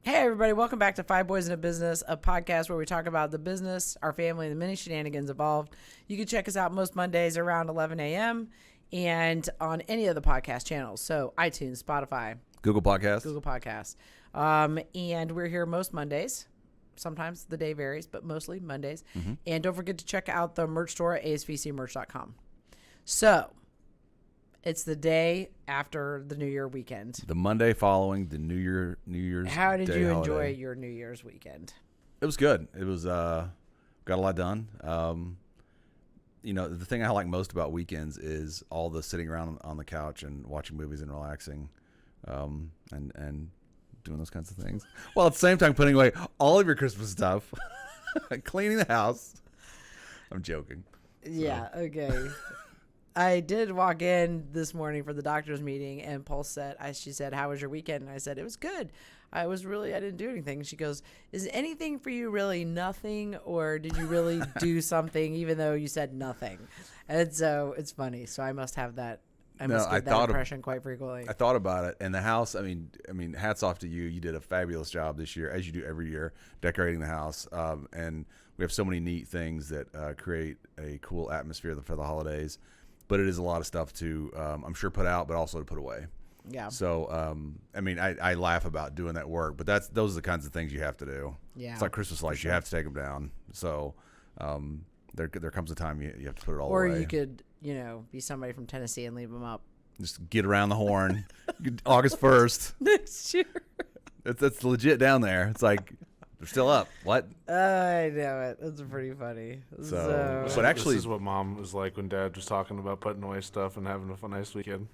Hey, everybody. Welcome back to Five Boys in a Business, a podcast where we talk about the business, our family, and the many shenanigans involved. You can check us out most Mondays around 11 a.m. and on any of the podcast channels. So iTunes, Spotify, Google Podcasts. And we're here most Mondays. Sometimes the day varies, but mostly Mondays. Mm-hmm. And don't forget to check out the merch store at asvcmerch.com. So it's the day after the New Year weekend. The Monday following the New Year's. How did you enjoy holiday. your New Year's weekend? It was good. It was got a lot done. The thing I like most about weekends is all the sitting around on the couch and watching movies and relaxing, and doing those kinds of things. While at the same time putting away all of your Christmas stuff, cleaning the house. I'm joking. Yeah. Okay. I did walk in this morning for the doctor's meeting, and Pulse she said, how was your weekend? And I said, it was good. I didn't do anything. She goes, is anything for you really nothing, or did you really do something even though you said nothing? And so it's funny. So I must have that. I get that impression quite frequently. I thought about it. And the house, I mean, hats off to you. You did a fabulous job this year, as you do every year, decorating the house. And we have so many neat things that create a cool atmosphere for the holidays. But it is a lot of stuff to, I'm sure, put out, but also to put away. Yeah. So, I laugh about doing that work, but those are the kinds of things you have to do. Yeah. It's like Christmas lights. Sure. You have to take them down. So, there comes a time you have to put it all away. Or you could, be somebody from Tennessee and leave them up. Just get around the horn. August 1st. Next year. It's legit down there. It's like, they're still up. What? I know it. That's pretty funny. But actually, this is what Mom was like when Dad was talking about putting away stuff and having a nice weekend.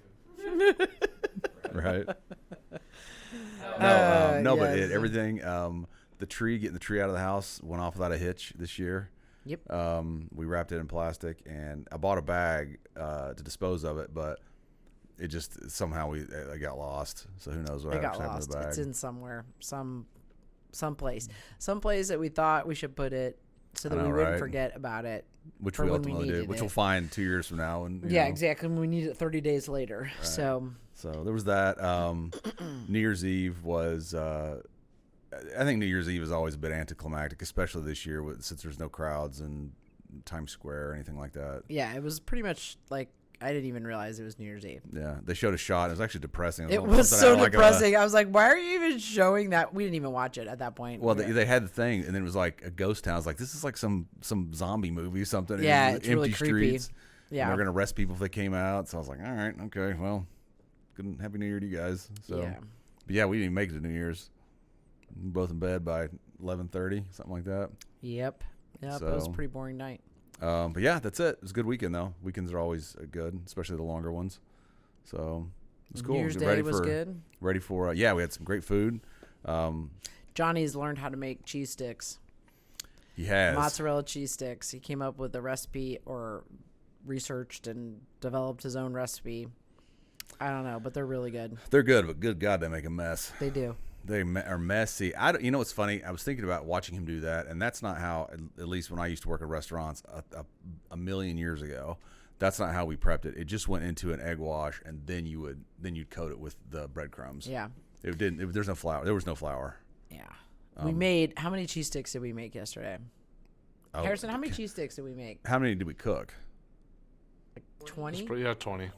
Right. But everything. Getting the tree out of the house went off without a hitch this year. Yep. We wrapped it in plastic, and I bought a bag to dispose of it, but it just somehow I got lost. So who knows what happened to the bag? It's in somewhere, someplace that we thought we should put it so that we wouldn't forget about it. Which we ultimately did. Which we'll find 2 years from now. And exactly. When we need it 30 days later. Right. So there was that. New Year's Eve was. I think New Year's Eve is always a bit anticlimactic, especially this year since there's no crowds in Times Square or anything like that. Yeah, it was pretty much like I didn't even realize it was New Year's Eve. Yeah, they showed a shot. It was actually depressing. It was so depressing. I was like, why are you even showing that? We didn't even watch it at that point. Well, they had the thing, and then it was like a ghost town. I was like, this is like some zombie movie or something. Yeah, it's empty really creepy. Streets. Yeah. They're going to arrest people if they came out. So I was like, all right, okay, well, good Happy New Year to you guys. So, yeah. But yeah, we didn't even make it to New Year's. We were both in bed by 11:30, something like that. Yep. So, it was a pretty boring night. But yeah, that's it. It was a good weekend, though. Weekends are always good, especially the longer ones. So it was cool. New Year's Day was good. Ready for, we had some great food. Johnny's learned how to make cheese sticks. He has. Mozzarella cheese sticks. He came up with a recipe or researched and developed his own recipe. I don't know, but they're really good. They're good, but good God, they make a mess. They do. They are messy. You know what's funny? I was thinking about watching him do that, and that's not how, at least when I used to work at restaurants a million years ago, that's not how we prepped it. It just went into an egg wash, and then you'd coat it with the breadcrumbs. Yeah. There's no flour. There was no flour. Yeah. How many cheese sticks did we make yesterday? Harrison, how many cheese sticks did we make? How many did we cook? Like 20? 20.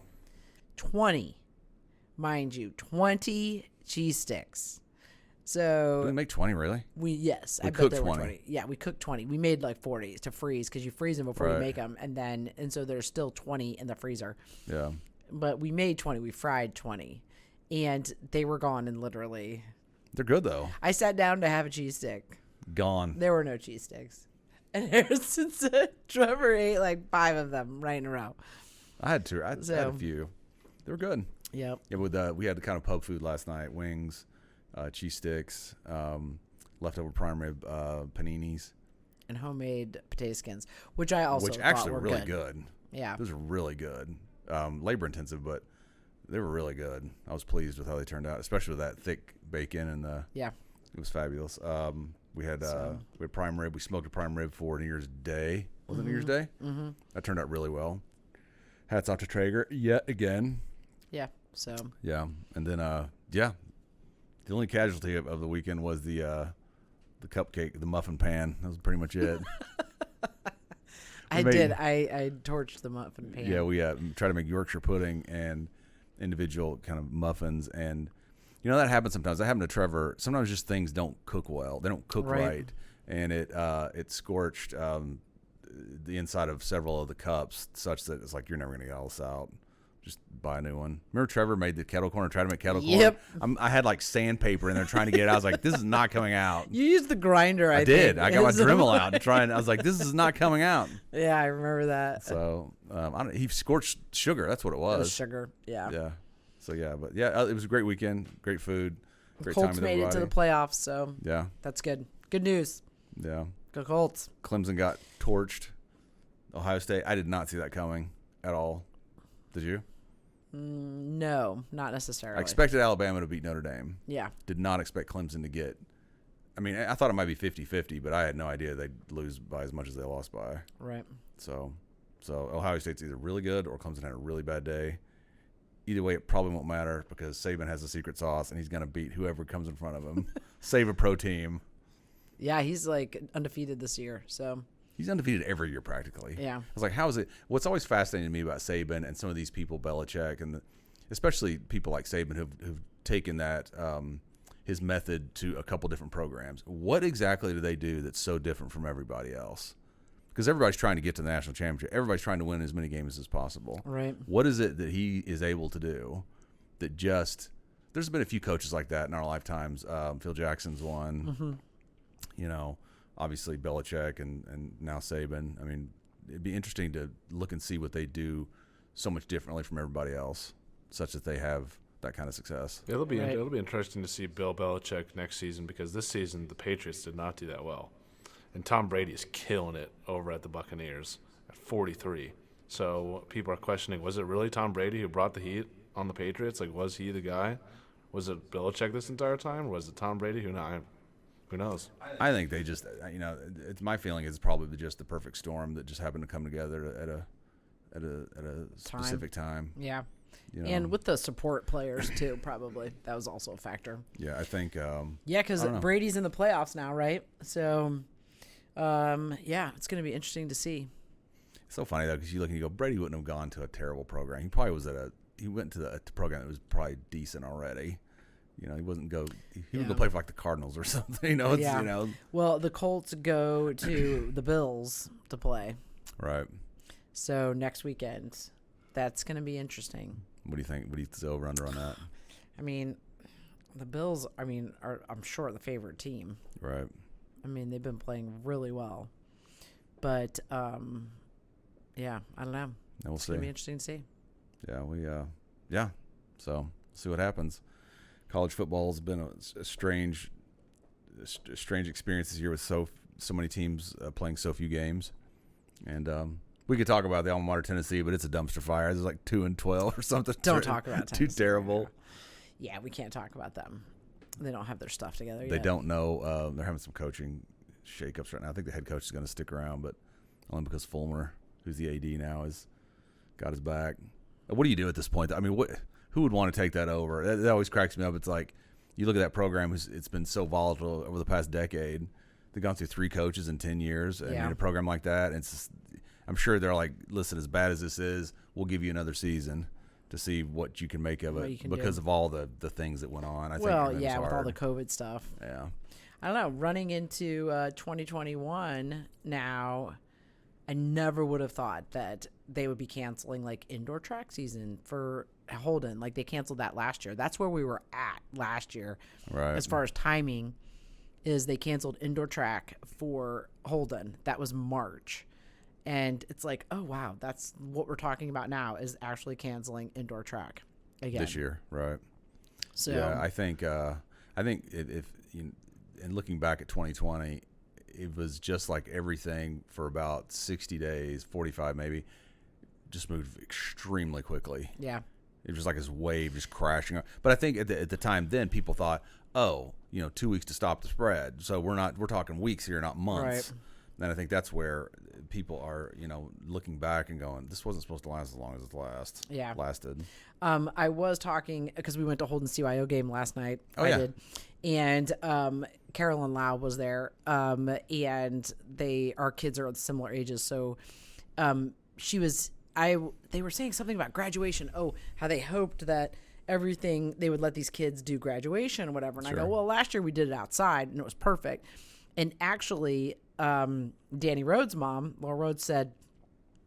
20. Mind you, 20 cheese sticks. So did we make 20 really? We cooked 20. Yeah, we cooked 20. We made like 40 to freeze because you freeze them before you make them, and so there's still 20 in the freezer. Yeah. But we made 20. We fried 20, and they were gone in literally. They're good though. I sat down to have a cheese stick. Gone. There were no cheese sticks, and Harrison said Trevor ate like 5 of them right in a row. I had a few. They were good. Yep. Yeah. We had the kind of pub food last night: wings. Cheese sticks, leftover prime rib paninis, and homemade potato skins, which actually were really good. Yeah, those are really good. Labor intensive, but they were really good. I was pleased with how they turned out, especially with that thick bacon and it was fabulous. We had prime rib. We smoked a prime rib for New Year's Day. Was it New Year's Day? Mm-hmm. That turned out really well. Hats off to Traeger yet again. Yeah. So. Yeah, and then The only casualty of the weekend was the cupcake, the muffin pan. That was pretty much it. I torched the muffin pan. Yeah, we try to make Yorkshire pudding and individual kind of muffins, and that happens sometimes. That happened to Trevor. Sometimes just things don't cook well. They don't cook right, and it scorched the inside of several of the cups, such that it's like you're never gonna get all this out. Just buy a new one. Remember Trevor made the kettle corn, tried to make kettle corn? Yep. I had like sandpaper in there trying to get it out. I was like, this is not coming out. You used the grinder, I did. think. I got my Dremel out and trying. I was like, this is not coming out. Yeah, I remember that. So he scorched sugar. That's what it was. It was sugar. Yeah. Yeah. So but it was a great weekend. Great food. Great Colts time with made everybody. it to the playoffs, so yeah, that's good. Good news. Yeah. Go Colts. Clemson got torched. Ohio State. I did not see that coming at all. Did you? No, not necessarily. I expected Alabama to beat Notre Dame. Yeah. Did not expect Clemson to get. I mean, I thought it might be 50-50, but I had no idea they'd lose by as much as they lost by. Right. So Ohio State's either really good or Clemson had a really bad day. Either way, it probably won't matter because Saban has the secret sauce and he's going to beat whoever comes in front of him. Save a pro team. Yeah, he's like undefeated this year, so. He's undefeated every year practically. Yeah. I was like, how is it? What's always fascinating to me about Saban and some of these people, Belichick, and especially people like Saban who've taken that his method to a couple different programs. What exactly do they do that's so different from everybody else? Because everybody's trying to get to the national championship. Everybody's trying to win as many games as possible. Right. What is it that he is able to do that just – there's been a few coaches like that in our lifetimes. Phil Jackson's one. Mm-hmm. Obviously Belichick and now Saban. I mean, it'd be interesting to look and see what they do so much differently from everybody else, such that they have that kind of success. Yeah, it'll be interesting to see Bill Belichick next season because this season the Patriots did not do that well. And Tom Brady is killing it over at the Buccaneers at 43. So people are questioning, was it really Tom Brady who brought the heat on the Patriots? Like, was he the guy? Was it Belichick this entire time? Or was it Tom Brady? Who knows? I think they just, it's my feeling is probably just the perfect storm that just happened to come together at a specific time. Yeah. And with the support players too, probably that was also a factor. Yeah, I think. Yeah, because Brady's in the playoffs now, right? So, it's going to be interesting to see. It's so funny though, because you look and you go, Brady wouldn't have gone to a terrible program. He probably was he went to a program that was probably decent already. He wouldn't go. He would go play for like the Cardinals or something. Well, the Colts go to the Bills to play. Right. So next weekend, that's going to be interesting. What do you think? What do you say over under on that? I mean, the Bills. Are I'm sure the favorite team. Right. I mean, they've been playing really well, but I don't know. We'll it's see. Gonna be interesting to see. Yeah, So see what happens. College football has been a strange experience this year with so many teams playing so few games, and we could talk about the alma mater Tennessee, but it's a dumpster fire. It's like 2-12 or something. Don't talk about Tennessee. Too terrible. Yeah, we can't talk about them. They don't have their stuff together yet. They don't know. They're having some coaching shakeups right now. I think the head coach is going to stick around, but only because Fulmer, who's the AD now, has got his back. What do you do at this point? I mean, who would want to take that over? That always cracks me up. It's like you look at that program; it's been so volatile over the past decade. They've gone through 3 coaches in 10 years. I mean, a program like that, and I'm sure they're like, listen, as bad as this is, we'll give you another season to see what you can make of it because of all the things that went on. I think with all the COVID stuff. Yeah. I don't know. Running into 2021 now, I never would have thought that they would be canceling like indoor track season for Holden. Like they canceled that last year. That's where we were at last year. Right. As far as timing is they canceled indoor track for Holden. That was March. And it's like, oh, wow, that's what we're talking about now is actually canceling indoor track again. This year, right. So yeah, I think if and looking back at 2020, it was just like everything for about 60 days, 45 maybe, just moved extremely quickly. Yeah. It was like this wave just crashing. But I think at the time then people thought, 2 weeks to stop the spread. So we're talking weeks here, not months. Right. And I think that's where people are, looking back and going, this wasn't supposed to last as long as it lasted. I was talking because we went to Holden's CYO game last night. Oh, I yeah. did. And Carolyn Lau was there. And our kids are similar ages. So they were saying something about graduation. Oh, how they hoped that they would let these kids do graduation or whatever. And Sure. I go, well, last year we did it outside and it was perfect. And actually, Danny Rhodes' mom, Laura Rhodes, said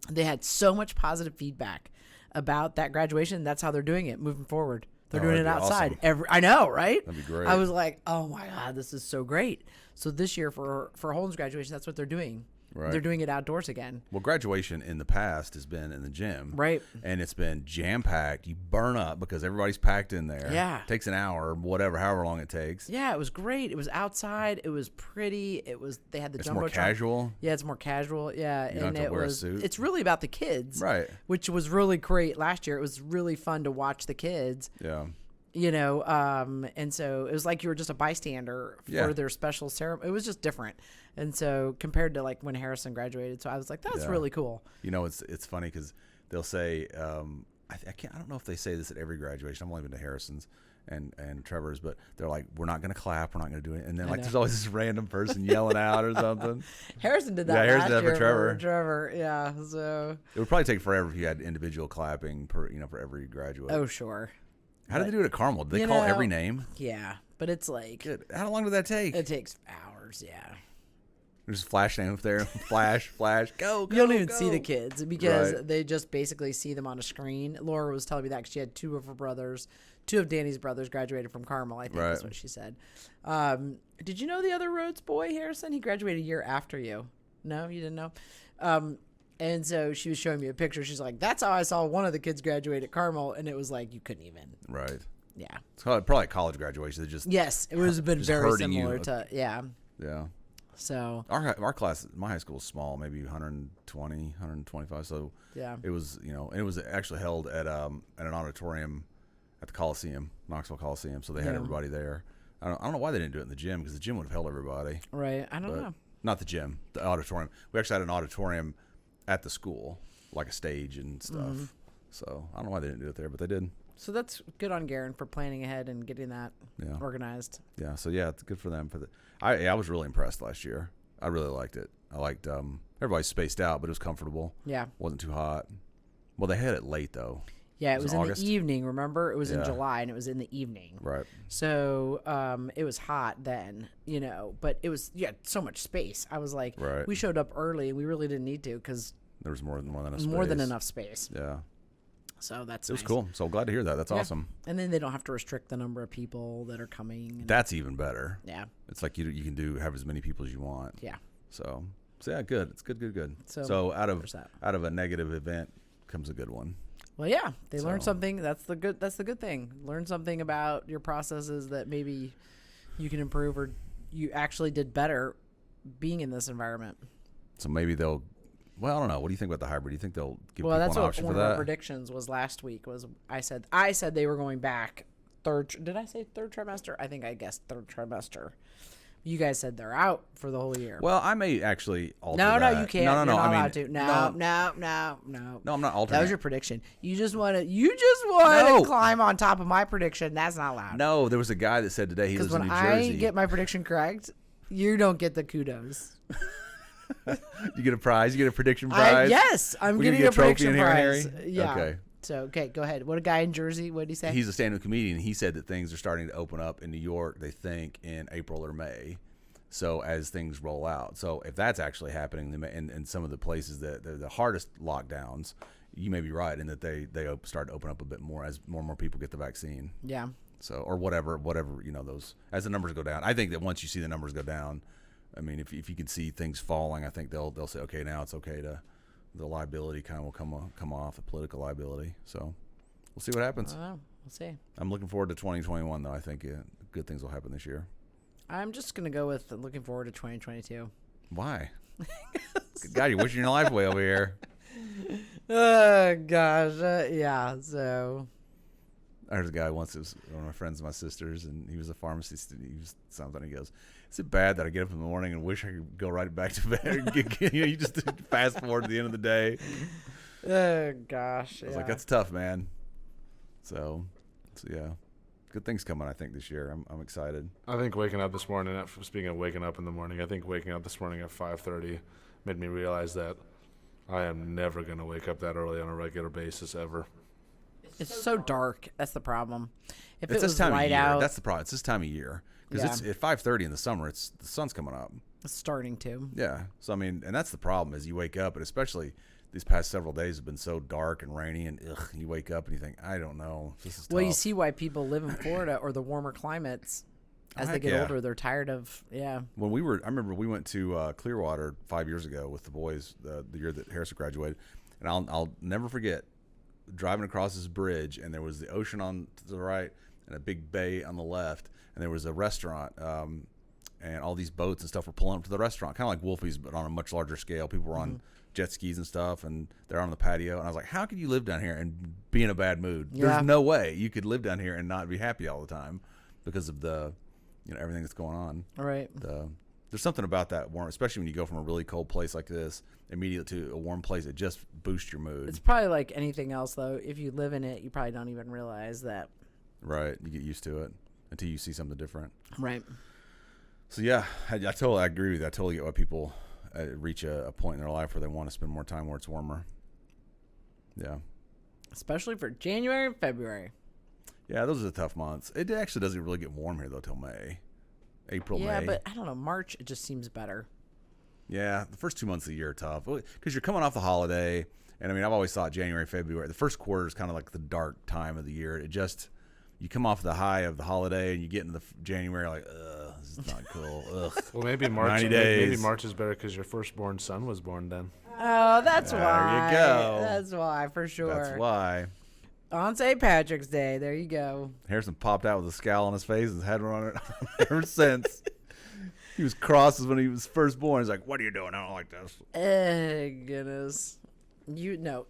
they had so much positive feedback about that graduation. That's how they're doing it moving forward. They're doing it that'd be outside. awesome. I know, right? That'd be great. I was like, oh my God, this is so great. So this year for Holden's graduation, that's what they're doing. Right. They're doing it outdoors again. Well, graduation in the past has been in the gym. Right. And it's been jam-packed. You burn up because everybody's packed in there. Yeah. It takes an hour, however long it takes. Yeah, it was great. It was outside. It was pretty. They had the It's jumbo more casual. Yeah, it's more casual. Yeah, You don't have to wear a suit. It's really about the kids, Right. Which was really great last year. It was really fun to watch the kids. Yeah. And so it was like you were just a bystander for their special ceremony. It was just different. And so compared to like when Harrison graduated, so I was like, that's really cool. It's funny because they'll say, I don't know if they say this at every graduation. I've only been to Harrison's and Trevor's, but they're like, we're not going to clap. We're not going to do it. And then there's always this random person yelling out or something. Harrison did that Harrison last did that for year Trevor. Yeah. So It would probably take forever if you had individual clapping for every graduate. Oh, sure. How did they do it at Carmel? Did they call every name? Yeah, but it's like Good. How long did that take? it takes hours. Yeah. There's flash name up there. Flash, go. You don't even go. see the kids because Right. they just basically see them on a screen. Laura was telling me that 'cause she had two of Danny's brothers graduated from Carmel, I think Right. is what she said. Did you know the other Rhodes boy, Harrison? He graduated a year after you. No, you didn't know? And so she was showing me a picture. She's like, that's how I saw one of the kids graduate at Carmel. And it was like, you couldn't even. Right. Yeah. It's probably college graduation. They just Yes, it was been just very hurting you. similar to, yeah. Yeah. So, Our class, my high school is small, maybe 120, 125. So yeah. it was, and it was actually held at an auditorium at the Coliseum, Knoxville Coliseum. So they had everybody there. I don't know why they didn't do it in the gym because the gym would have held everybody. Right. I don't know. Not the gym, the auditorium. We actually had an auditorium at the school, like a stage and stuff. Mm-hmm. So I don't know why they didn't do it there, but they did. So that's good on Garen for planning ahead and getting that organized. Yeah. So yeah, it's good for them. I was really impressed last year. I really liked it. I liked everybody's spaced out, but it was comfortable. Yeah. Wasn't too hot. Well, they had it late though. Yeah, it was in August? the evening, remember? It was in Yeah. July and it was in the evening. Right. So it was hot then, but it was, so much space. I was like, Right. we showed up early and we really didn't need to because There was more than enough space. more than enough space. Yeah. So that's It was nice. cool. So glad to hear that. That's Yeah. awesome. And then they don't have to restrict the number of people that are coming. And, That's even better. yeah. It's like you can have as many people as you want. Yeah. So yeah, good. It's good. So, So out there's that. of a negative event comes a good one. Well, yeah, they learned So- something. That's the good thing. Learn something about your processes that maybe you can improve or you actually did better being in this environment. So maybe they'll. Well, I don't know. What do you think about the hybrid? Do you think they'll give Well, people that's an what option one for of our that? predictions was last week. Was I said they were going back did I say third trimester? I think I guessed third trimester. You guys said they're out for the whole year. Well, I may actually alter No, that. you can't. No, You're no. not I mean, allowed to. No. No, I'm not altering. That was it. your prediction. You just want to No. climb on top of my prediction. That's not allowed. No, there was a guy that said today he Because lives in when New I Jersey. get my prediction correct, you don't get the kudos. You get a prize. You get a prediction prize. Yes, I'm We're gonna getting get a trophy prediction in here, prize. Harry? Yeah. Okay. So, okay, go ahead. What a guy in Jersey. What did he say? He's a stand-up comedian. He said that things are starting to open up in New York. They think in April or May. So as things roll out. So if that's actually happening in some of the places that the hardest lockdowns, you may be right in that they start to open up a bit more as more and more people get the vaccine. Yeah. So or whatever those as the numbers go down. I think that once you see the numbers go down, I mean if you can see things falling, I think they'll say okay now it's okay to the liability kind of will come off the political liability. So we'll see what happens. I don't know. We'll see. I'm looking forward to 2021 though. I think good things will happen this year. I'm just going to go with looking forward to 2022. Why? Good God, you're wishing your life away over here. Oh, gosh. Yeah, so. I heard a guy once, it was one of my friends and my sisters, and he was a pharmacist, and he was something. He goes, Is it bad that I get up in the morning and wish I could go right back to bed? You just fast forward to the end of the day. Oh gosh. I was like, that's tough, man. So yeah. Good things coming, I think, this year. I'm excited. I think waking up this morning, speaking of waking up in the morning, I think waking up this morning at 5:30 made me realize that I am never going to wake up that early on a regular basis ever. It's so dark. That's the problem. If It's it this was time of light year. out, That's the problem. It's this time of year. Because it's at 5:30 in the summer. The sun's coming up. it's starting to. Yeah. So, I mean, and that's the problem is you wake up, and especially these past several days have been so dark and rainy, and you wake up and you think, I don't know. This is tough. Well, you see why people live in Florida or the warmer climates. As they get older, they're tired of, I remember we went to Clearwater 5 years ago with the boys, the year that Harrison graduated, and I'll never forget driving across this bridge, and there was the ocean on the right and a big bay on the left, and there was a restaurant, and all these boats and stuff were pulling up to the restaurant, kind of like Wolfie's, but on a much larger scale. People were on jet skis and stuff, and they're on the patio, and I was like, how could you live down here and be in a bad mood? Yeah. There's no way you could live down here and not be happy all the time because of the, everything that's going on. Right. There's something about that warm, especially when you go from a really cold place like this immediately to a warm place. It just boosts your mood. It's probably like anything else, though. If you live in it, you probably don't even realize that. Right. You get used to it until you see something different. Right. So, yeah, I totally agree with you. I totally get why people reach a point in their life where they want to spend more time where it's warmer. Yeah. Especially for January and February. Yeah, those are the tough months. It actually doesn't really get warm here, though, till May. April, May. Yeah, but I don't know. March, it just seems better. Yeah, the first 2 months of the year are tough because you're coming off the holiday. And, I mean, I've always thought January, February, the first quarter is kind of like the dark time of the year. It just, you come off the high of the holiday and you get into the January like, ugh, this is not cool. Ugh. Well, maybe March. 90 days. Maybe March is better because your firstborn son was born then. Oh, that's There why. you go. That's why, for sure. That's why. On St. Patrick's Day. There you go. Harrison popped out with a scowl on his face and has had one on it ever since. He was cross when he was first born. He's like, what are you doing? I don't like this. Goodness.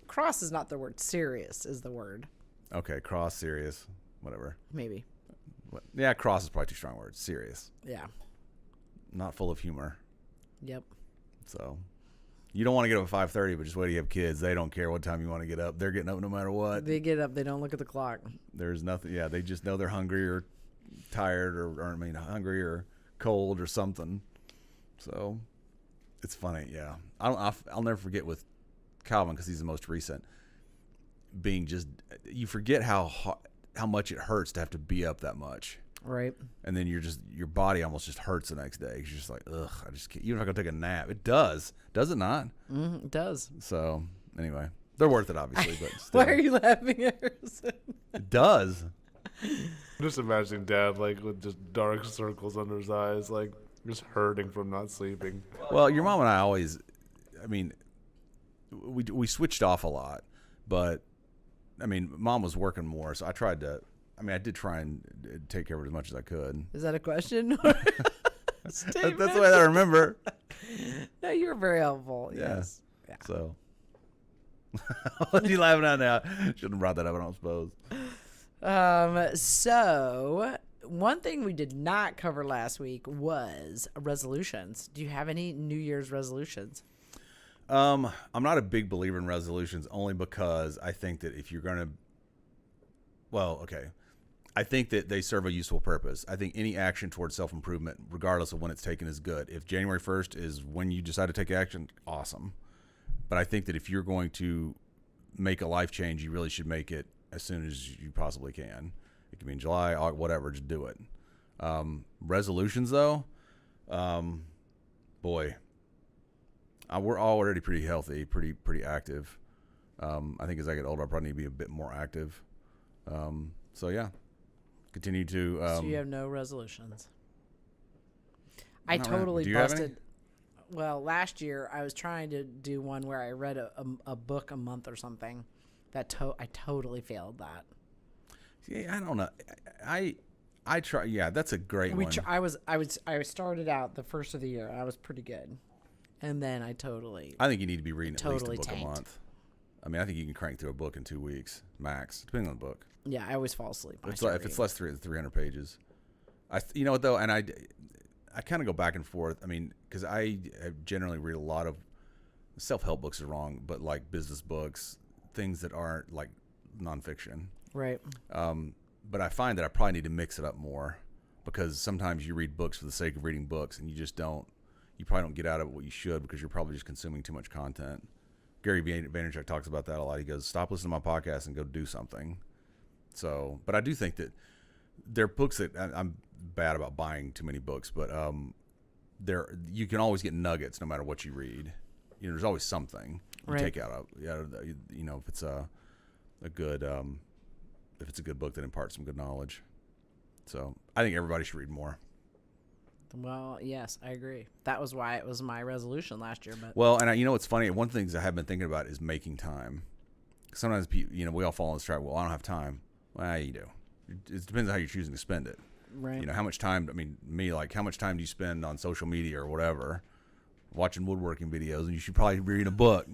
Cross is not the word. Serious is the word. Okay, cross, serious, whatever. Maybe. Yeah, cross is probably too strong words. Serious. Yeah. Not full of humor. Yep. So you don't want to get up at 5:30, but just wait till you have kids. They don't care what time you want to get up. They're getting up no matter what. They get up. They don't look at the clock. There's nothing. Yeah, they just know they're hungry or tired hungry or cold or something. So it's funny. Yeah, I'll never forget with Calvin because he's the most recent. Being just, you forget how much it hurts to have to be up that much. Right. And then your body almost just hurts the next day. You're just like, ugh, I just can't. Even if I go take a nap, it does. Does it not? It does. So anyway, they're worth it, obviously. But still. Why are you laughing, Harrison? It does. Just imagining Dad like with just dark circles under his eyes, like just hurting from not sleeping. Well, your mom and I always, I mean, we switched off a lot, but I mean, Mom was working more, so I did try and take care of it as much as I could. Is that a question? That's the way I remember. No, you were very helpful. Yeah. Yes. Yeah. So, what are you laughing at now? Shouldn't have brought that up, I don't suppose. So one thing we did not cover last week was resolutions. Do you have any New Year's resolutions? I'm not a big believer in resolutions only because I think that if you're going to, I think that they serve a useful purpose. I think any action towards self-improvement, regardless of when it's taken, is good. If January 1st is when you decide to take action, awesome. But I think that if you're going to make a life change, you really should make it as soon as you possibly can. It can be in July, August, whatever, just do it. Resolutions, though, boy, we're already pretty healthy, pretty active. I think as I get older, I probably need to be a bit more active. So, yeah, continue to... so you have no resolutions? I Not totally do you have any? busted... Well, last year I was trying to do one where I read a book a month or something. I totally failed that. Yeah, I don't know. I try. Yeah, that's a great one. I started out the first of the year. I was pretty good, and then I think you need to be reading at least a book tanked. a month. I mean, I think you can crank through a book in 2 weeks max, depending on the book. Yeah, I always fall asleep. If it's less 300 pages, you know what though, and I I kind of go back and forth. I mean, because I generally read a lot of self-help books is wrong, but like business books, things that aren't like nonfiction. Right. But I find that I probably need to mix it up more, because sometimes you read books for the sake of reading books, and you probably don't get out of it what you should, because you're probably just consuming too much content. Gary Vaynerchuk talks about that a lot. He goes, stop listening to my podcast and go do something. So, but I do think that there are books that I'm bad about buying too many books, but you can always get nuggets no matter what you read. There's always something you take out of, if it's a good book that imparts some good knowledge. So I think everybody should read more. Well, yes, I agree. That was why it was my resolution last year. But well, and what's funny? One of the things I have been thinking about is making time. Sometimes people, we all fall on this trap. Well, I don't have time. Well, you do. It depends on how you're choosing to spend it. Right. How much time? I mean, how much time do you spend on social media or whatever, watching woodworking videos? And you should probably read a book.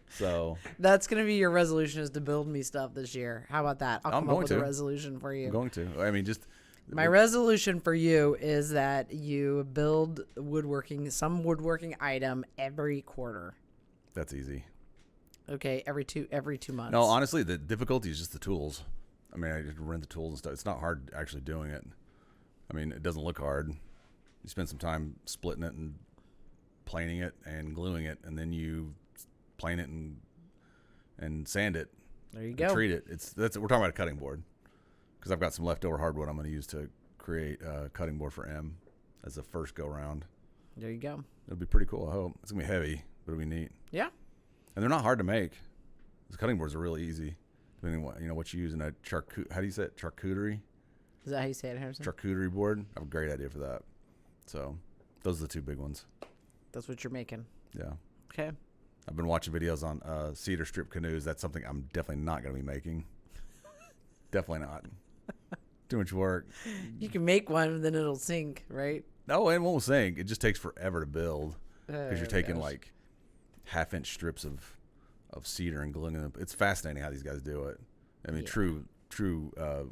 So that's gonna be your resolution, is to build me stuff this year. How about that? I'll come up with a resolution for you. I'm going to. I mean, my resolution for you is that you build some woodworking item every quarter. That's easy. Okay, every two months. No, honestly, the difficulty is just the tools. I mean, I just rent the tools and stuff. It's not hard actually doing it. I mean, it doesn't look hard. You spend some time splitting it and planing it and gluing it, and then you plane it and sand it. There you go. Treat it. We're talking about a cutting board, because I've got some leftover hardwood I'm going to use to create a cutting board for M as the first go round. There you go. It'll be pretty cool. I hope it's gonna be heavy, but it'll be neat. Yeah. And they're not hard to make. The cutting boards are really easy, depending on what you use in a how do you say it? Charcuterie? Is that how you say it, Harrison? Charcuterie board. I have a great idea for that. So those are the two big ones. That's what you're making. Yeah. Okay. I've been watching videos on cedar strip canoes. That's something I'm definitely not going to be making. Definitely not. Too much work. You can make one, and then it'll sink, right? No, it won't sink. It just takes forever to build, because you're taking like half-inch strips of cedar and gluing them. It's fascinating how these guys do it. I mean, true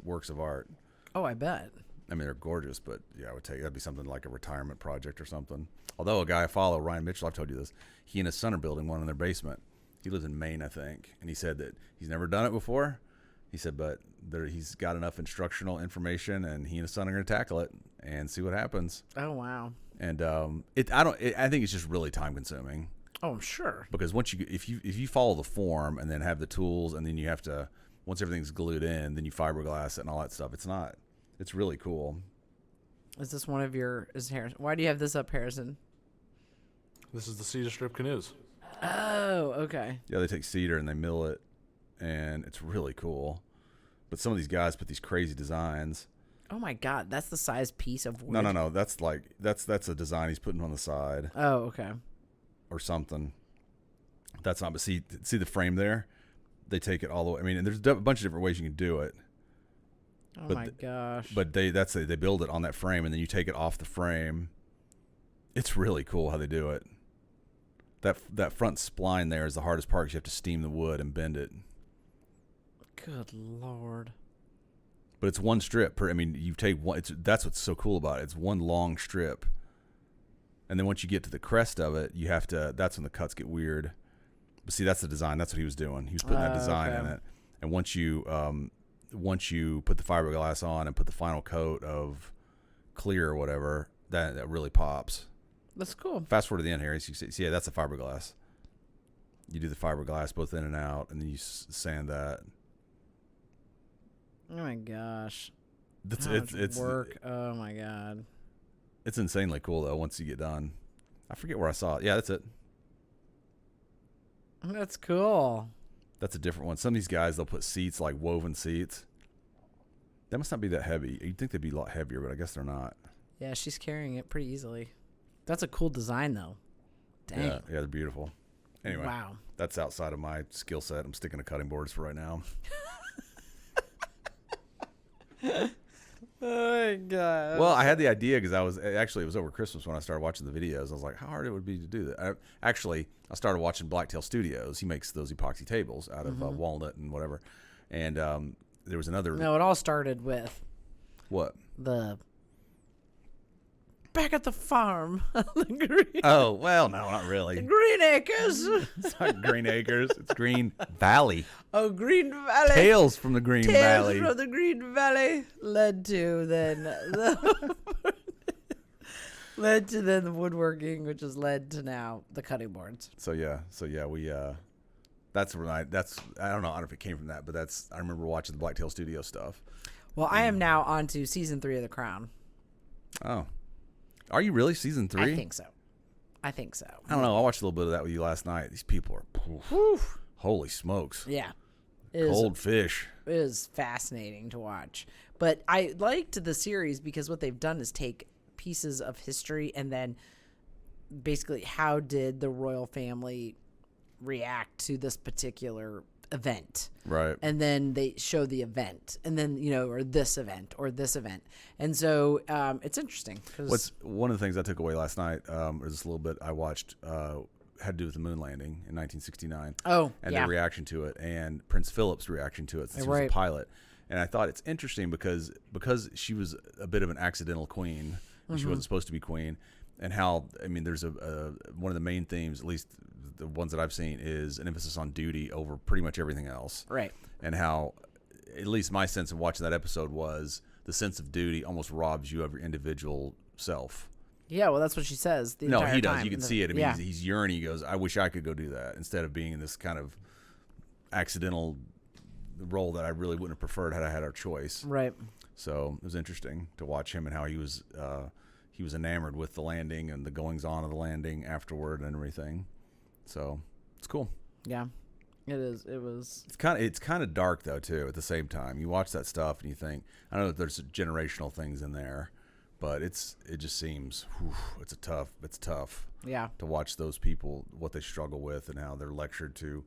works of art. Oh, I bet. I mean, they're gorgeous, but yeah, that'd be something like a retirement project or something. Although a guy I follow, Ryan Mitchell, I've told you this, he and his son are building one in their basement. He lives in Maine, I think, and he said that he's never done it before. He said, but he's got enough instructional information, and he and his son are going to tackle it and see what happens. Oh, wow. And I think it's just really time consuming. Oh, I'm sure. Because if you follow the form and then have the tools, and then you have to, once everything's glued in, then you fiberglass it and all that stuff. It's really cool. Is this one of is Harrison? Why do you have this up, Harrison? This is the cedar strip canoes. Oh, okay. Yeah, they take cedar and they mill it, and it's really cool. But some of these guys put these crazy designs. Oh my God, that's the size piece of wood. No. That's a design he's putting on the side. Oh, okay. Or something. That's not. But see the frame there. They take it all the way. I mean, and there's a bunch of different ways you can do it. Oh my gosh. But they build it on that frame, and then you take it off the frame. It's really cool how they do it. That front spline there is the hardest part, because you have to steam the wood and bend it. Good Lord. But it's one strip per. I mean, you take one. That's what's so cool about it. It's one long strip, and then once you get to the crest of it, you have to. That's when the cuts get weird. But see, that's the design. That's what he was doing. He was putting that design in it. And once you put the fiberglass on and put the final coat of clear or whatever, that really pops. That's cool. Fast forward to the end here. You see, yeah, that's the fiberglass. You do the fiberglass both in and out, and then you sand that. Oh my gosh. It's work. Oh my God. It's insanely cool though. Once you get done, I forget where I saw it. Yeah, that's it. That's cool. That's a different one. Some of these guys, they'll put seats, like woven seats. That must not be that heavy. You'd think they'd be a lot heavier, but I guess they're not. Yeah, she's carrying it pretty easily. That's a cool design, though. Dang. Yeah, they're beautiful. Anyway, wow. That's outside of my skill set. I'm sticking to cutting boards for right now. Oh, my God. Well, I had the idea because it was over Christmas when I started watching the videos. I was like, how hard it would be to do that. I started watching Blacktail Studios. He makes those epoxy tables out of walnut and whatever. And there was another. No, it all started with What? the back at the farm. The green, Oh, well, no, not really. Green Acres. It's not Green Acres. It's Green Valley. Oh, Green Valley. Tales from the Green Tales Valley. from the Green Valley led to then the woodworking, which has led to now the cutting boards. So yeah, we that's where I don't know if it came from that, but I remember watching the Blacktail Studio stuff. Well, I am now on to season 3 of The Crown. Oh, are you really season 3? I think so. I don't know. I watched a little bit of that with you last night. These people are, holy smokes. Yeah. Cold fish. It is fascinating to watch. But I liked the series because what they've done is take pieces of history and then basically how did the royal family react to this particular event. Right. And then they show the event and then, or this event or this event. And so it's interesting. One of the things I took away last night was this little bit I watched had to do with the moon landing in 1969. Oh, and yeah. their reaction to it and Prince Philip's reaction to it since he was a pilot. And I thought it's interesting because she was a bit of an accidental queen. Mm-hmm. She wasn't supposed to be queen. And how, there's one of the main themes, at least the ones that I've seen, is an emphasis on duty over pretty much everything else. Right. And how, at least my sense of watching that episode was the sense of duty almost robs you of your individual self. Yeah, well, that's what she says the entire he does. time. You can see it. He's yearning. He goes, I wish I could go do that instead of being in this kind of accidental role that I really wouldn't have preferred had I had our choice. Right. So it was interesting to watch him and how he was enamored with the landing and the goings on of the landing afterward and everything. So it's cool. Yeah, it is. It was. It's kind of dark though too. At the same time, you watch that stuff and you think, I know that there's generational things in there, but it just seems it's tough. Yeah. To watch those people, what they struggle with, and how they're lectured to.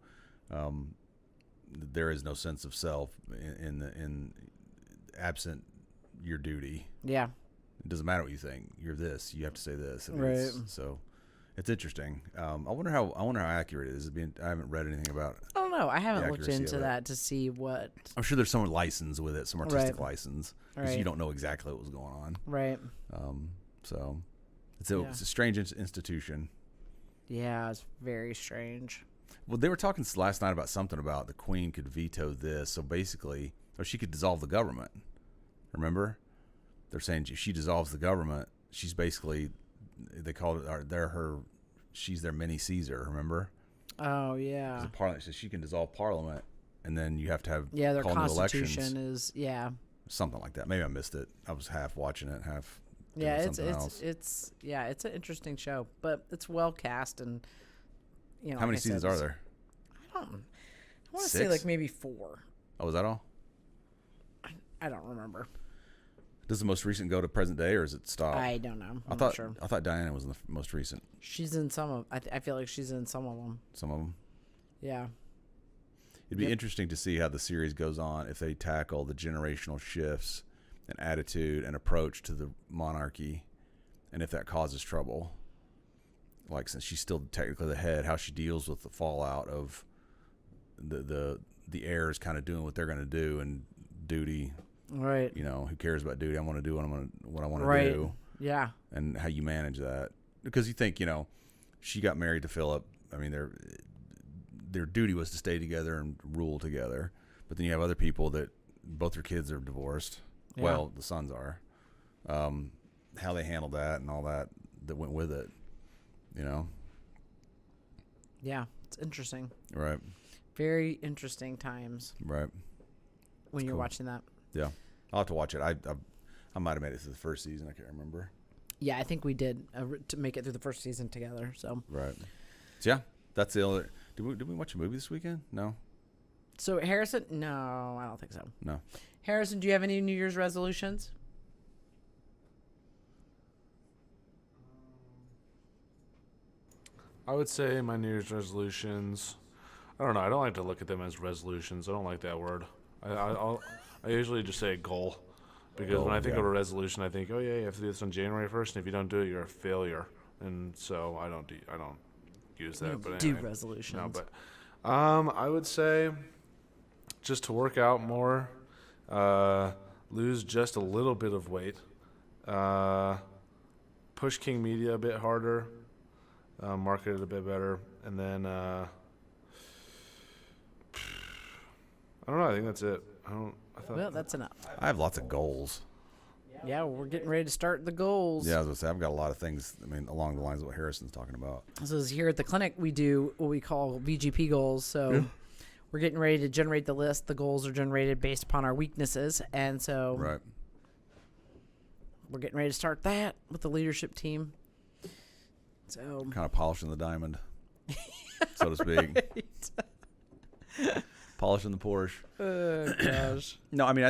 There is no sense of self in absent your duty. Yeah. It doesn't matter what you think. You're this. You have to say this. Right. So it's interesting. I wonder how accurate it is. I haven't read anything about it. I don't know. I haven't looked into that to see what. I'm sure there's some license with it, some artistic license, because you don't know exactly what was going on. Right. So it's a strange institution. Yeah, it's very strange. Well, they were talking last night about something about the Queen could veto this. So basically, or she could dissolve the government. Remember? They're saying if she dissolves the government, she's basically, they called it, she's their mini Caesar, remember? Oh, yeah. So she can dissolve Parliament, and then you have to have their call new elections. constitution is, something like that. Maybe I missed it. I was half watching it, half doing something else. It's an interesting show, but it's well cast and, How many seasons are there? I want to say like maybe 4. Oh, is that all? I don't remember. Does the most recent go to present day, or is it stop? I don't know. I'm not not sure. I thought Diana was in the most recent. She's in some of. I feel like she's in some of them. Some of them. Yeah. It'd be interesting to see how the series goes on if they tackle the generational shifts and attitude and approach to the monarchy, and if that causes trouble. Like, since she's still technically the head, how she deals with the fallout of the heirs kind of doing what they're going to do and duty. Right. Who cares about duty? I want to do what I want to do. Yeah. And how you manage that. Because you think, she got married to Philip. I mean, their duty was to stay together and rule together. But then you have other people that both their kids are divorced. Yeah. Well, the sons are. How they handled that and all that went with it. Yeah, it's interesting. Right. Very interesting times. Right. When you're watching that. Yeah, I'll have to watch it. I might have made it to the first season. I can't remember. Yeah, I think we did to make it through the first season together. So right. So yeah, that's the other. Did we watch a movie this weekend? No. So Harrison, no, I don't think so. No. Harrison, do you have any New Year's resolutions? I would say my New Year's resolutions. I don't know. I don't like to look at them as resolutions. I don't like that word. I usually just say a goal, because when I think of a resolution, I think, oh yeah, you have to do this on January 1st, and if you don't do it, you're a failure. And so I don't use that. But anyway, resolutions. No, but I would say just to work out more, lose just a little bit of weight, push King Media a bit harder, market it a bit better, and then I don't know. I think that's it. Well, that's enough. I have lots of goals. Yeah, we're getting ready to start the goals. Yeah, I was gonna say I've got a lot of things. I mean, along the lines of what Harrison's talking about. So here at the clinic, we do what we call VGP goals. So we're getting ready to generate the list. The goals are generated based upon our weaknesses, and so Right. we're getting ready to start that with the leadership team. So Kind of polishing the diamond, so to speak. Polishing the Porsche. Oh gosh. No, I mean,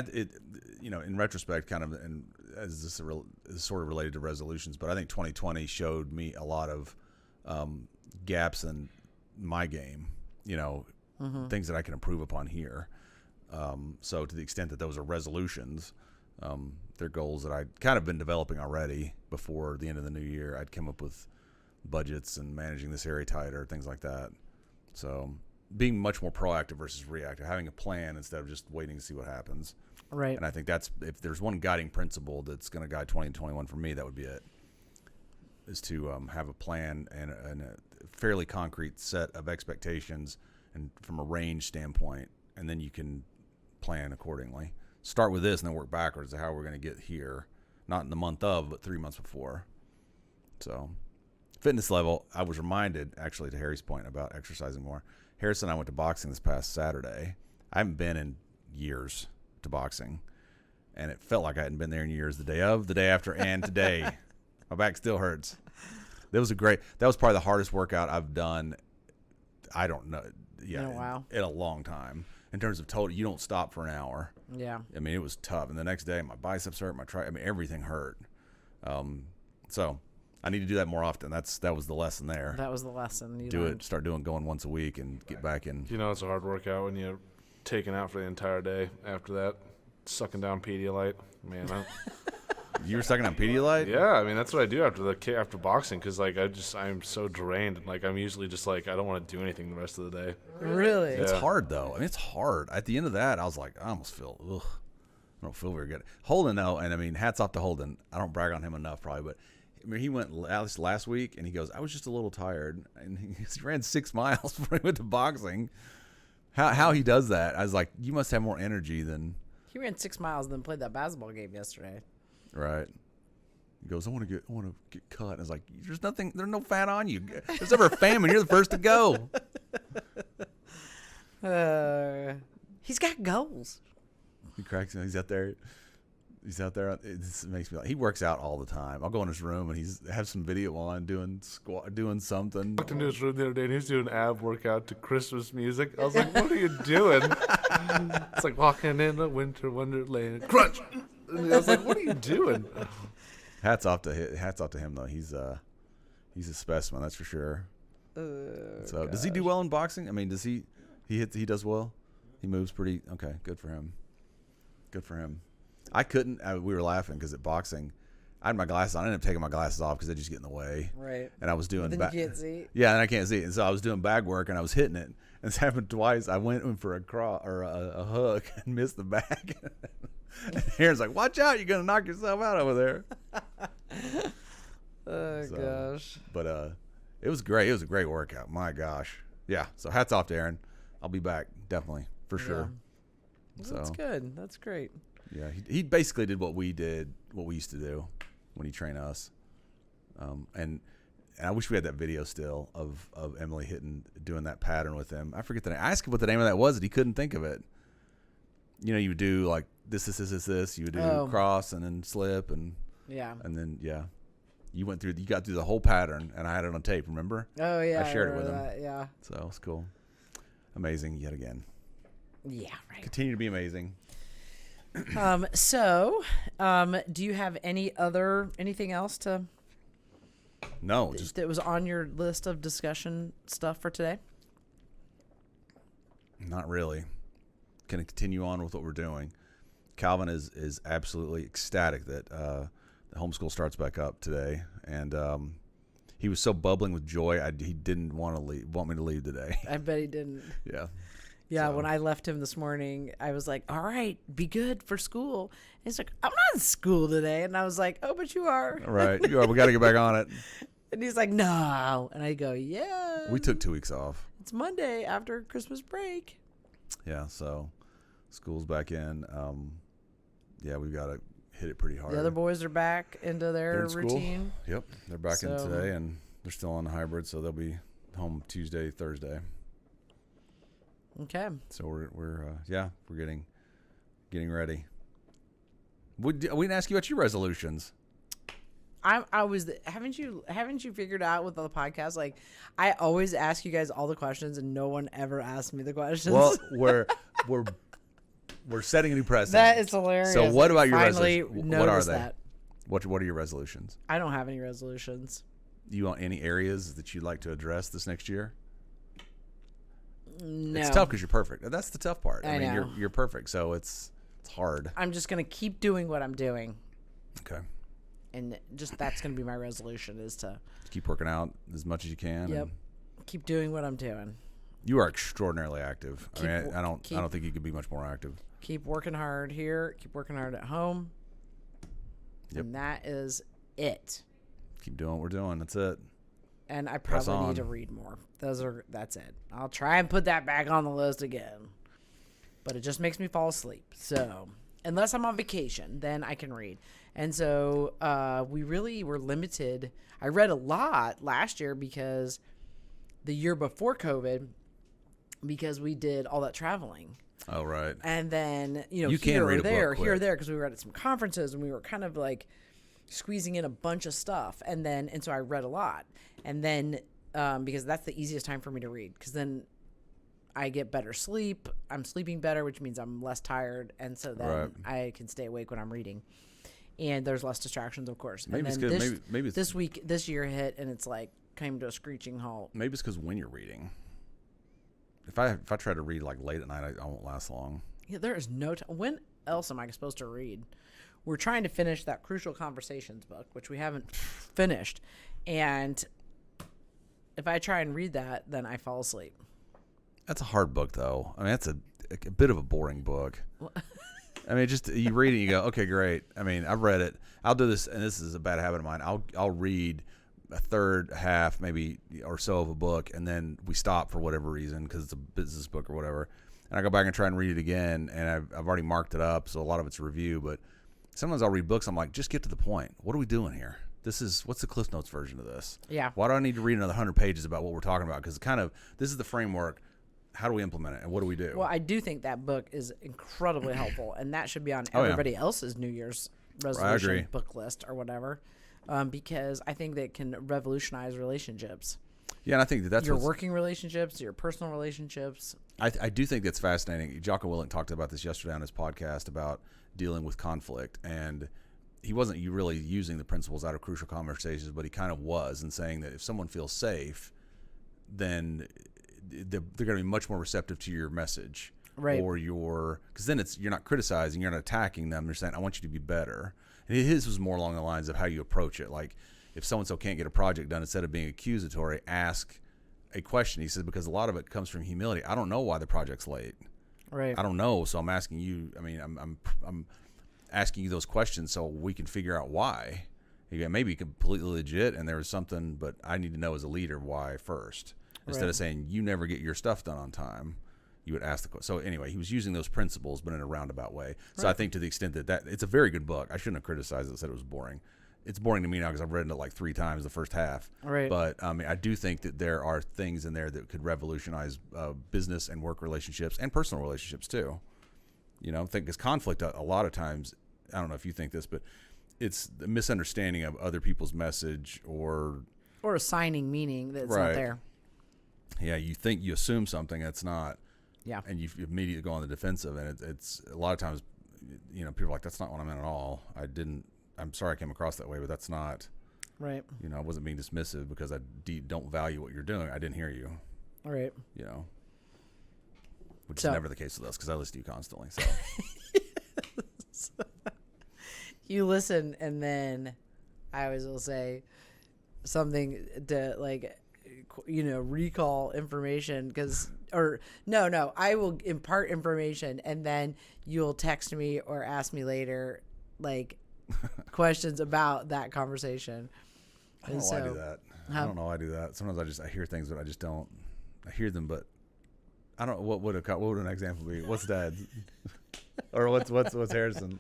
in retrospect, kind of, and as this is sort of related to resolutions, but I think 2020 showed me a lot of gaps in my game. Things that I can improve upon here. So to the extent that those are resolutions, they're goals that I'd kind of been developing already before the end of the new year. I'd come up with budgets and managing this area tighter, things like that. So being much more proactive versus reactive, having a plan instead of just waiting to see what happens. Right. And I think that's, if there's one guiding principle that's going to guide 2021 for me, that would be it, is to have a plan and a fairly concrete set of expectations and from a range standpoint, and then you can plan accordingly. Start with this and then work backwards to how we're going to get here, not in the month of, but 3 months before. So fitness level, I was reminded, actually, to Harry's point about exercising more. Harrison and I went to boxing this past Saturday. I haven't been in years to boxing, and it felt like I hadn't been there in years. The day of, the day after, and today. My back still hurts. That was probably the hardest workout I've done, I don't know, in a long time. In terms of total, you don't stop for an hour. Yeah. I mean, it was tough. And the next day, my biceps hurt, everything hurt. So I need to do that more often. That was the lesson there. That was the lesson. Start going once a week and get back in. It's a hard workout when you're taken out for the entire day after that, sucking down Pedialyte. Man, You were sucking on Pedialyte? Yeah, I mean, that's what I do after boxing, because I'm so drained, and I'm usually just I don't want to do anything the rest of the day. Really? It's hard though. I mean, it's hard. At the end of that, I was like, I almost feel I don't feel very good. Holden though, and I mean, hats off to Holden. I don't brag on him enough probably, but I mean, he went last week and he goes, I was just a little tired, and he ran 6 miles before he went to boxing. How he does that? I was like, you must have more energy than. He ran 6 miles and then played that basketball game yesterday. Right. He goes, I want to get cut. And I was like, there's no fat on you. There's never a famine. You're the first to go. He's got goals. He cracks. He's out there. It makes me like, he works out all the time. I'll go in his room and has some video on doing something. I walked into his room the other day and he was doing ab workout to Christmas music. I was like, what are you doing? It's like walking in a winter wonderland. Crunch. And I was like, what are you doing? Hats off to him though. He's a specimen, that's for sure. So does he do well in boxing? I mean, he does well? He moves pretty okay. Good for him. I couldn't. We were laughing because at boxing, I had my glasses on. I ended up taking my glasses off because they just get in the way. Right. And I was doing. Then you can't see. Yeah, and I can't see. And so I was doing bag work and I was hitting it. And it's happened twice. I went in for a hook and missed the bag. And Aaron's like, "Watch out! You're gonna knock yourself out over there." Gosh. But it was great. It was a great workout. My gosh. Yeah. So hats off to Aaron. I'll be back definitely for sure. Yeah. So That's good. That's great. Yeah, he basically did what we used to do when he trained us, and I wish we had that video still of Emily doing that pattern with him. I forget the name. I asked him what the name of that was, and he couldn't think of it. You would do like this. You would do cross and then slip and then you got through the whole pattern, and I had it on tape. Remember? Oh yeah, I shared it with him. Yeah. So it's cool, amazing yet again. Yeah, right. Continue to be amazing. Do you have anything else to? No, just that was on your list of discussion stuff for today. Not really. Can continue on with what we're doing. Calvin is absolutely ecstatic that the homeschool starts back up today, and he was so bubbling with joy. He didn't want me to leave today. I bet he didn't. Yeah. Yeah, So- when I left him this morning, I was like, all right, be good for school. And he's like, I'm not in school today. And I was like, oh, but you are. Right. You are. We got to get back on it. And he's like, no. And I go, yeah. We took 2 weeks off. It's Monday after Christmas break. Yeah. So school's back in. Yeah, we've got to hit it pretty hard. The other boys are back into They're their in school. routine. Yep. They're back in So- today, and they're still on the hybrid, so they'll be home Tuesday, Thursday. Okay. So we're getting ready. We didn't ask you about your resolutions. I was haven't you figured out with the podcast, like I always ask you guys all the questions and no one ever asks me the questions. Well, we're setting a new precedent. that is hilarious. So what about your Finally resolutions? What are noticed they? that. What are your resolutions? I don't have any resolutions. You want any areas that you'd like to address this next year? No. It's tough because you're perfect. That's the tough part. I mean, know. you're perfect, so it's hard. I'm just gonna keep doing what I'm doing, Okay. and just that's gonna be my resolution is to Keep working out as much as you can. yep, and keep doing what I'm doing. You are extraordinarily active. Keep- I mean, I don't keep- think you could be much more active. Keep working hard here. Keep working hard at home. Yep. And that is it. Keep doing what we're doing. That's it. And I Press probably on. need to read more. That's it. I'll try and put that back on the list again. But it just makes me fall asleep. So unless I'm on vacation, then I can read. And so we really were limited. I read a lot last year because the year before COVID, because we did all that traveling. Oh, right. And then, You here can read or a book there, here or quick. there, because we were at some conferences and we were kind of like squeezing in a bunch of stuff. And so I read a lot. And then, because that's the easiest time for me to read, because then I get better sleep. I'm sleeping better, which means I'm less tired. And so then Right. I can stay awake when I'm reading. And there's less distractions, of course. Maybe and it's then good. Maybe it's this year hit, and it's like came to a screeching halt. maybe it's because when you're reading. If I try to read like late at night, I won't last long. Yeah, there is no time. When else am I supposed to read? We're trying to finish that Crucial Conversations book, which we haven't finished. And if I try and read that, then I fall asleep. That's a hard book, though. I mean, that's a bit of a boring book. I mean, just you read it, and you go, okay, great. I mean, I've read it. I'll do this, and this is a bad habit of mine. I'll read a third, half, maybe or so of a book, and then we stop for whatever reason because it's a business book or whatever. And I go back and try and read it again, and I've already marked it up, so a lot of it's a review. But sometimes I'll read books. I'm like, just get to the point. What are we doing here? What's the Cliff Notes version of this? Yeah. Why do I need to read another 100 pages about what we're talking about? Because this is the framework. How do we implement it, and what do we do? Well, I do think that book is incredibly helpful, and that should be on Oh, yeah. everybody else's New Year's agree. resolution book list or whatever, because I think that it can revolutionize relationships. Yeah, and I think that's your what's- working relationships, your personal relationships. I do think that's fascinating. Jocko Willink talked about this yesterday on his podcast about dealing with conflict, and he wasn't really using the principles out of Crucial Conversations, but he kind of was, and saying that if someone feels safe, then they're going to be much more receptive to your message, Right. or because then you're not criticizing, you're not attacking them. You're saying, "I want you to be better." And his was more along the lines of how you approach it. Like if so and so can't get a project done, instead of being accusatory, ask a question. He said because a lot of it comes from humility. I don't know why the project's late. Right. I don't know, so I'm asking you. I mean, I'm asking you those questions so we can figure out why. You may be completely legit, and there was something, but I need to know as a leader why first. Instead Right. of saying you never get your stuff done on time, you would ask the question. So anyway, he was using those principles, but in a roundabout way. So I think to the extent that it's a very good book. I shouldn't have criticized it and said it was boring. It's boring to me now because I've read it like 3 times the first half. Right. But I mean, I do think that there are things in there that could revolutionize business and work relationships and personal relationships too. You know, I think because conflict a lot of times, I don't know if you think this, but it's the misunderstanding of other people's message or assigning meaning that's Right. not there. yeah, you assume something that's not. Yeah. And you immediately go on the defensive, and it's a lot of times, you know, people are like, that's not what I meant at all. I'm sorry I came across that way, but that's not, Right. you know, I wasn't being dismissive because I don't value what you're doing. I didn't hear you, Right. you know, which So- is never the case with us because I listen to you constantly. So You listen, and then I always will say something to like recall information no, I will impart information and then you'll text me or ask me later, like questions about that conversation. I don't know why I do that. I don't know why I do that. Sometimes I hear things, but I just don't. I hear them, but I don't know what would an example be. What's Dad? Or what's Harrison?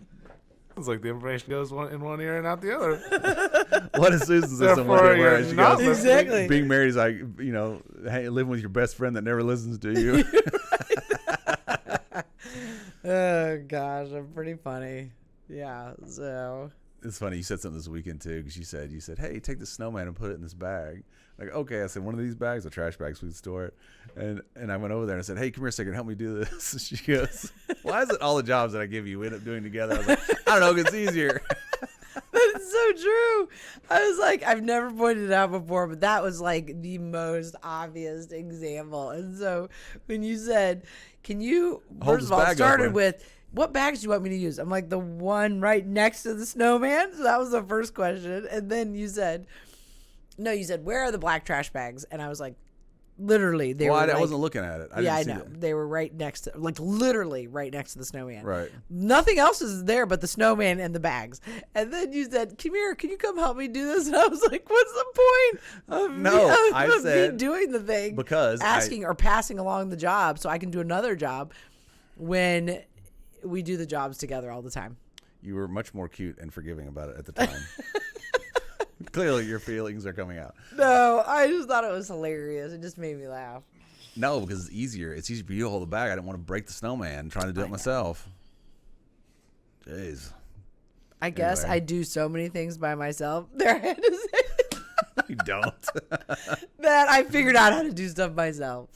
It's like the information goes in one ear and out the other. What is Susan's system? Therefore, Where you're she not goes, Exactly. being married is like, living with your best friend that never listens to you. Oh gosh, I'm pretty funny. Yeah, so It's funny. You said something this weekend too, because you said, "Hey, take the snowman and put it in this bag." Like, okay, I said, one of these bags, a trash bag, so we can store it. And I went over there and I said, "Hey, come here a second, help me do this." And she goes, "Why is it all the jobs that I give you we end up doing together?" I was like, "I don't know, 'cause it's easier." that's so true. I was like, I've never pointed it out before, but that was like the most obvious example. And so when you said, "Can you?" Hold First this of all, it bag started open. with, "What bags do you want me to use?" I'm like, "The one right next to the snowman." So that was the first question, and then you said, "Where are the black trash bags?" And I was like, literally, they were. I like, wasn't looking at it. I yeah, I didn't know. see They were right next to, like literally right next to the snowman. Right. Nothing else is there but the snowman and the bags. And then you said, "Come here, can you come help me do this?" And I was like, "What's the point of me doing the thing?" Because asking or passing along the job so I can do another job when we do the jobs together all the time. You were much more cute and forgiving about it at the time. Clearly, your feelings are coming out. No, I just thought it was hilarious. It just made me laugh. No, because it's easier. It's easier for you to hold the bag. I didn't want to break the snowman trying to do it myself. Jeez. I guess Anyway. I do so many things by myself. There, I had to say You don't. that I figured out how to do stuff myself.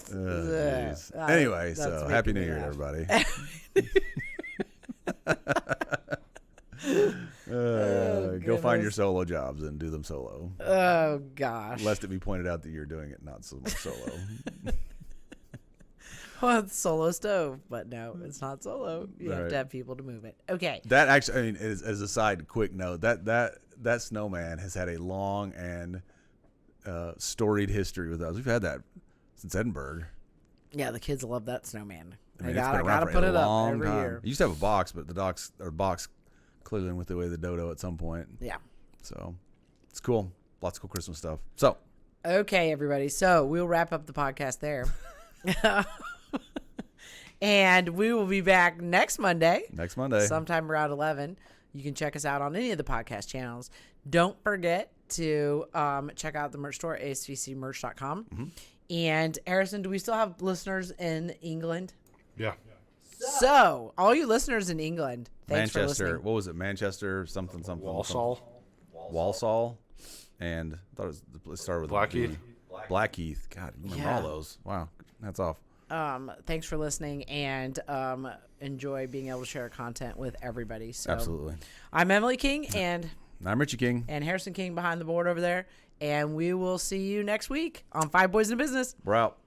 Jeez. Uh, Anyway, that's so Happy making New me Year, laugh. everybody. Go find your goodness. solo jobs and do them solo. Oh gosh. Lest it be pointed out that you're doing it not so much solo. Well, it's solo stove, but no, it's not solo. You have Right. to have people to move it. Okay. That actually, I mean, as a side quick note, that snowman has had a long and storied history with us. We've had that since Edinburgh. Yeah, the kids love that snowman. I mean, I it's been around gotta for put a it up long every time. year. It used to have a box, but the box clearly went the way of the dodo at some point. Yeah. So it's cool. Lots of cool Christmas stuff. So Okay, everybody. So we'll wrap up the podcast there. And we will be back next Monday. next Monday. Sometime around 11. You can check us out on any of the podcast channels. Don't forget to check out the merch store, asvcmerch.com. Mm-hmm. And Harrison, do we still have listeners in England? Yeah. So, all you listeners in England, thanks for Manchester. listening. What was it? Manchester something. Walsall. Walsall. And I thought it started with Blackheath. a B. Blackheath. God, you remember Yeah. all those. Wow. Hats off. Thanks for listening, and enjoy being able to share content with everybody. So, Absolutely. I'm Emily King, and I'm Richie King. Harrison King behind the board over there, and we will see you next week on Five Boys in Business. We're out.